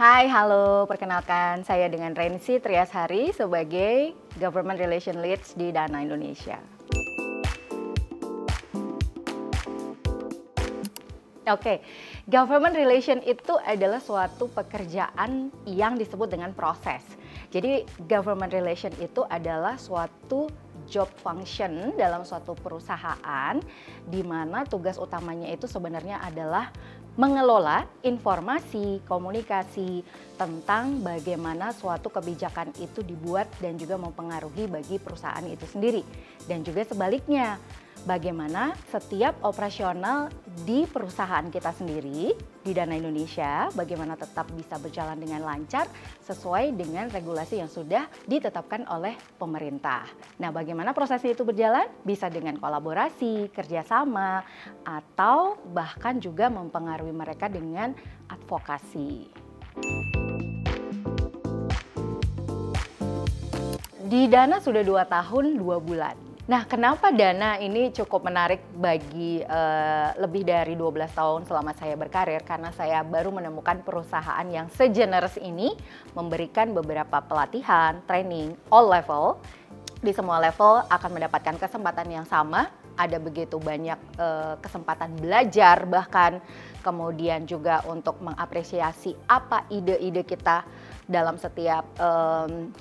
Hai, halo. Perkenalkan, saya dengan Rensi Triashari sebagai Government Relation Leads di Dana Indonesia. Oke, government relation itu adalah suatu pekerjaan yang disebut dengan proses. Jadi government relation itu adalah suatu job function dalam suatu perusahaan di mana tugas utamanya itu sebenarnya adalah mengelola informasi, komunikasi tentang bagaimana suatu kebijakan itu dibuat dan juga mempengaruhi bagi perusahaan itu sendiri. Dan juga sebaliknya, bagaimana setiap operasional di perusahaan kita sendiri di Dana Indonesia, bagaimana tetap bisa berjalan dengan lancar sesuai dengan regulasi yang sudah ditetapkan oleh pemerintah. Nah, bagaimana prosesnya itu berjalan? Bisa dengan kolaborasi, kerjasama, atau bahkan juga mempengaruhi mereka dengan advokasi. Di Dana sudah 2 tahun 2 bulan. Nah, kenapa Dana ini cukup menarik bagi lebih dari 12 tahun selama saya berkarir? Karena saya baru menemukan perusahaan yang segenerous ini memberikan beberapa pelatihan, training, all level. Di semua level akan mendapatkan kesempatan yang sama, ada begitu banyak kesempatan belajar, bahkan kemudian juga untuk mengapresiasi apa ide-ide kita dalam setiap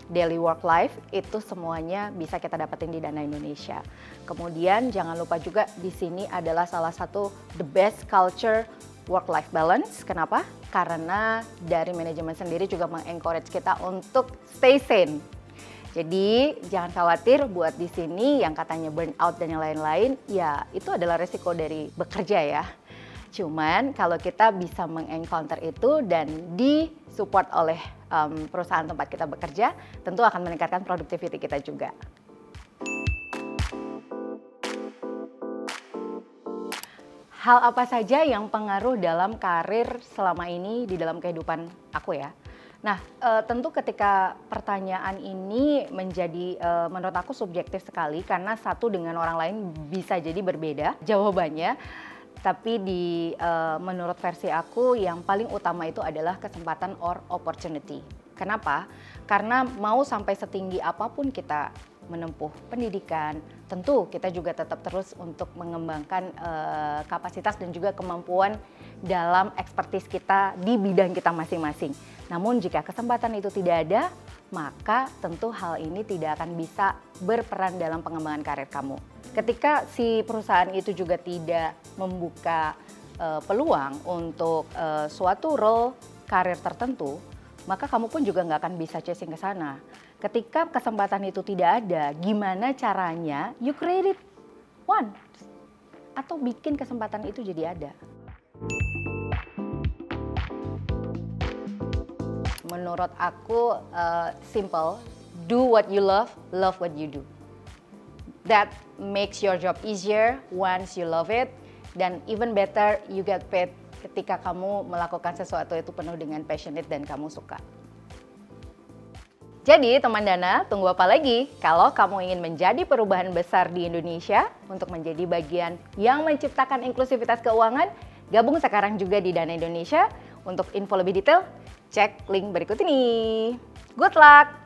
daily work life, itu semuanya bisa kita dapetin di Dana Indonesia. Kemudian jangan lupa juga di sini adalah salah satu the best culture work-life balance. Kenapa? Karena dari manajemen sendiri juga mengencourage kita untuk stay sane. Jadi jangan khawatir buat di sini yang katanya burnout dan yang lain-lain, ya itu adalah resiko dari bekerja ya. Cuman kalau kita bisa mengencounter itu dan disupport oleh perusahaan tempat kita bekerja, tentu akan meningkatkan productivity kita juga. Hal apa saja yang pengaruh dalam karir selama ini di dalam kehidupan aku ya? Nah, tentu ketika pertanyaan ini menjadi menurut aku subjektif sekali karena satu dengan orang lain bisa jadi berbeda jawabannya. Tapi menurut versi aku yang paling utama itu adalah kesempatan or opportunity. Kenapa? Karena mau sampai setinggi apapun kita menempuh pendidikan, tentu kita juga tetap terus untuk mengembangkan kapasitas dan juga kemampuan dalam expertise kita di bidang kita masing-masing. Namun jika kesempatan itu tidak ada, maka tentu hal ini tidak akan bisa berperan dalam pengembangan karir kamu. Ketika si perusahaan itu juga tidak membuka peluang untuk suatu role karir tertentu, maka kamu pun juga nggak akan bisa chasing ke sana. Ketika kesempatan itu tidak ada, gimana caranya you create it once atau bikin kesempatan itu jadi ada. Menurut aku simple, do what you love what you do. That makes your job easier once you love it, dan even better you get paid ketika kamu melakukan sesuatu itu penuh dengan passionate dan kamu suka. Jadi teman Dana, tunggu apa lagi? Kalau kamu ingin menjadi perubahan besar di Indonesia untuk menjadi bagian yang menciptakan inklusivitas keuangan, gabung sekarang juga di Dana Indonesia. Untuk info lebih detail, cek link berikut ini. Good luck!